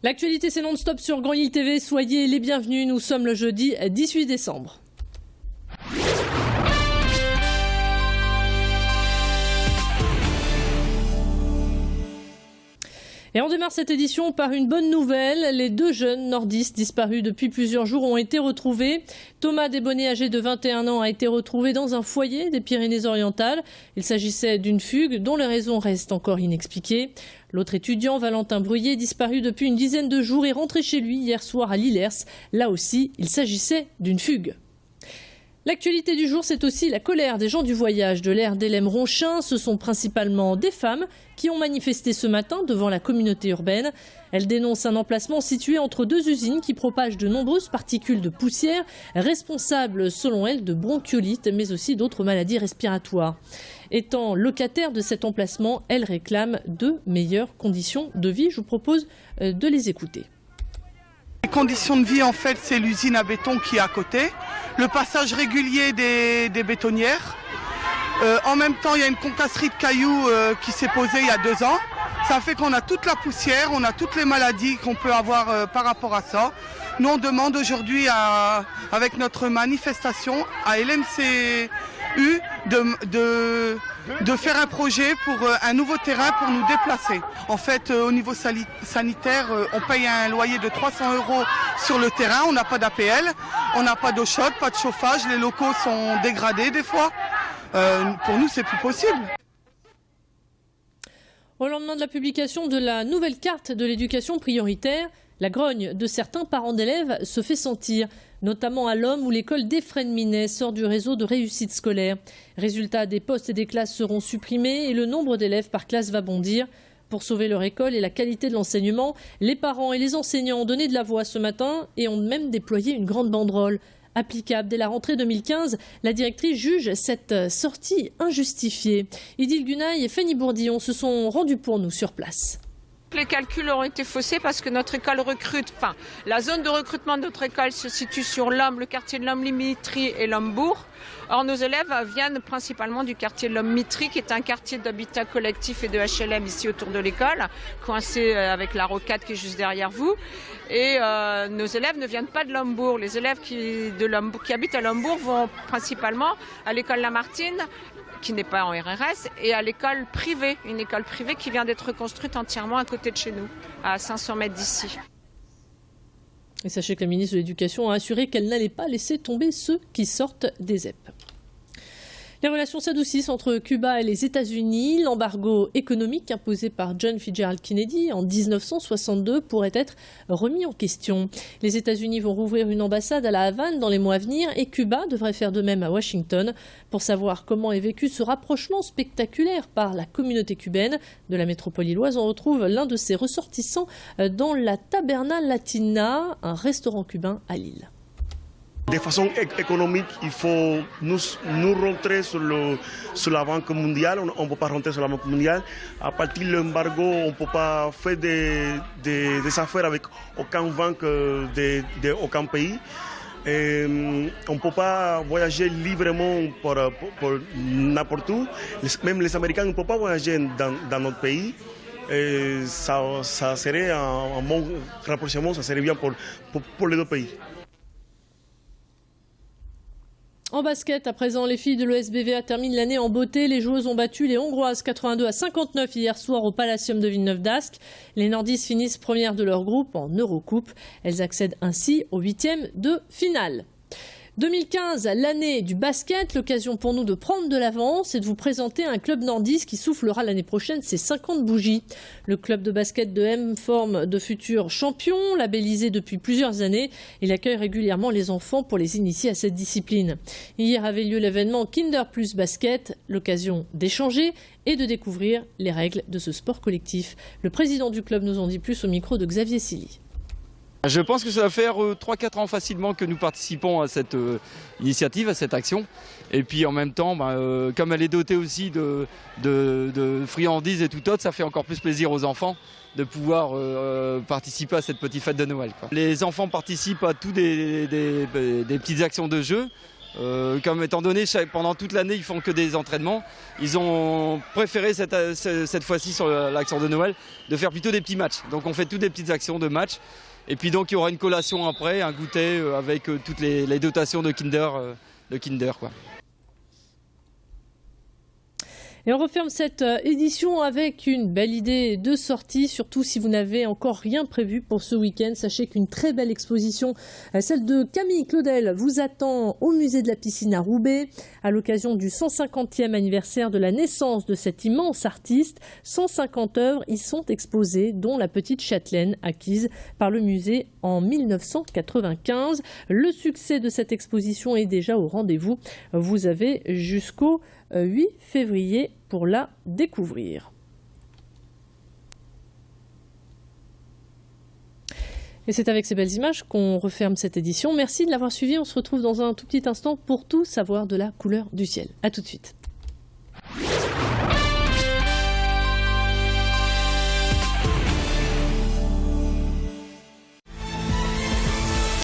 L'actualité, c'est non-stop sur Grand Lille TV. Soyez les bienvenus. Nous sommes le jeudi 18 décembre. Et on démarre cette édition par une bonne nouvelle. Les deux jeunes nordistes disparus depuis plusieurs jours ont été retrouvés. Thomas Desbonnets, âgé de 21 ans, a été retrouvé dans un foyer des Pyrénées-Orientales. Il s'agissait d'une fugue dont les raisons restent encore inexpliquées. L'autre étudiant, Valentin Bruyé, disparu depuis une dizaine de jours, est rentré chez lui hier soir à Lillers. Là aussi, il s'agissait d'une fugue. L'actualité du jour, c'est aussi la colère des gens du voyage de l'aire d'Hélène-Ronchin. Ce sont principalement des femmes qui ont manifesté ce matin devant la communauté urbaine. Elles dénoncent un emplacement situé entre deux usines qui propagent de nombreuses particules de poussière, responsables selon elles de bronchiolite, mais aussi d'autres maladies respiratoires. Étant locataires de cet emplacement, elles réclament de meilleures conditions de vie. Je vous propose de les écouter. Les conditions de vie, en fait, c'est l'usine à béton qui est à côté, le passage régulier des bétonnières. En même temps, il y a une concasserie de cailloux qui s'est posée il y a 2 ans. Ça fait qu'on a toute la poussière, on a toutes les maladies qu'on peut avoir par rapport à ça. Nous, on demande aujourd'hui, avec notre manifestation, à LMCU de faire un projet pour un nouveau terrain pour nous déplacer. En fait, au niveau sanitaire, on paye un loyer de 300 € sur le terrain, on n'a pas d'APL, on n'a pas d'eau chaude, pas de chauffage, les locaux sont dégradés des fois. Pour nous, c'est plus possible. Au lendemain de la publication de la nouvelle carte de l'éducation prioritaire, la grogne de certains parents d'élèves se fait sentir, notamment à l'Homme où l'école d'Effrène-Minet sort du réseau de réussite scolaire. Résultat, des postes et des classes seront supprimés et le nombre d'élèves par classe va bondir. Pour sauver leur école et la qualité de l'enseignement, les parents et les enseignants ont donné de la voix ce matin et ont même déployé une grande banderole. Applicable dès la rentrée 2015, la directrice juge cette sortie injustifiée. Idil Gunaï et Fanny Bourdillon se sont rendus pour nous sur place. Les calculs ont été faussés parce que notre école recrute, la zone de recrutement de notre école se situe sur l'Homme, le quartier de l'Homme-Limitry et l'Homme-Bourg. Or, nos élèves viennent principalement du quartier de l'Homme-Mitry, qui est un quartier d'habitat collectif et de HLM ici autour de l'école, coincé avec la rocade qui est juste derrière vous. Et nos élèves ne viennent pas de l'Homme-Bourg. Les élèves qui habitent à l'Homme-Bourg vont principalement à l'école Lamartine, qui n'est pas en RRS, et à l'école privée, une école privée qui vient d'être reconstruite entièrement à côté de chez nous, à 500 mètres d'ici. Et sachez que la ministre de l'Éducation a assuré qu'elle n'allait pas laisser tomber ceux qui sortent des ZEP. Les relations s'adoucissent entre Cuba et les États-Unis. L'embargo économique imposé par John Fitzgerald Kennedy en 1962 pourrait être remis en question. Les États-Unis vont rouvrir une ambassade à La Havane dans les mois à venir et Cuba devrait faire de même à Washington. Pour savoir comment est vécu ce rapprochement spectaculaire par la communauté cubaine de la métropole lilloise, on retrouve l'un de ses ressortissants dans la Taberna Latina, un restaurant cubain à Lille. De façon économique, il faut nous rentrer sur la banque mondiale. On ne peut pas rentrer sur la banque mondiale. À partir de l'embargo, on ne peut pas faire des affaires avec aucun banque d'aucun pays. On ne peut pas voyager librement pour n'importe où. Même les Américains ne peuvent pas voyager dans notre pays. Et ça serait un bon rapprochement, ça serait bien pour les deux pays. En basket, à présent, les filles de l'ESBVA terminent l'année en beauté. Les joueuses ont battu les Hongroises 82-59 hier soir au Palacium de Villeneuve d'Ascq. Les nordistes finissent premières de leur groupe en Eurocoupe. Elles accèdent ainsi au 8e de finale. 2015, l'année du basket, l'occasion pour nous de prendre de l'avance et de vous présenter un club nordiste qui soufflera l'année prochaine ses 50 bougies. Le club de basket de M forme de futurs champions, labellisé depuis plusieurs années. Il accueille régulièrement les enfants pour les initier à cette discipline. Hier avait lieu l'événement Kinder Plus Basket, l'occasion d'échanger et de découvrir les règles de ce sport collectif. Le président du club nous en dit plus au micro de Xavier Silly. Je pense que ça va faire 3-4 ans facilement que nous participons à cette initiative, à cette action. Et puis en même temps, comme elle est dotée aussi de friandises et tout autre, ça fait encore plus plaisir aux enfants de pouvoir participer à cette petite fête de Noël, quoi. Les enfants participent à toutes des petites actions de jeu. Comme étant donné, pendant toute l'année, ils font que des entraînements. Ils ont préféré cette fois-ci sur l'action de Noël de faire plutôt des petits matchs. Donc on fait toutes des petites actions de match. Et puis donc il y aura une collation après, un goûter avec toutes les dotations de Kinder, quoi. Et on referme cette édition avec une belle idée de sortie, surtout si vous n'avez encore rien prévu pour ce week-end. Sachez qu'une très belle exposition, celle de Camille Claudel, vous attend au musée de la piscine à Roubaix à l'occasion du 150e anniversaire de la naissance de cet immense artiste. 150 œuvres y sont exposées, dont la petite châtelaine acquise par le musée en 1995. Le succès de cette exposition est déjà au rendez-vous. Vous avez jusqu'au 8 février pour la découvrir. Et c'est avec ces belles images qu'on referme cette édition. Merci de l'avoir suivi. On se retrouve dans un tout petit instant pour tout savoir de la couleur du ciel. À tout de suite.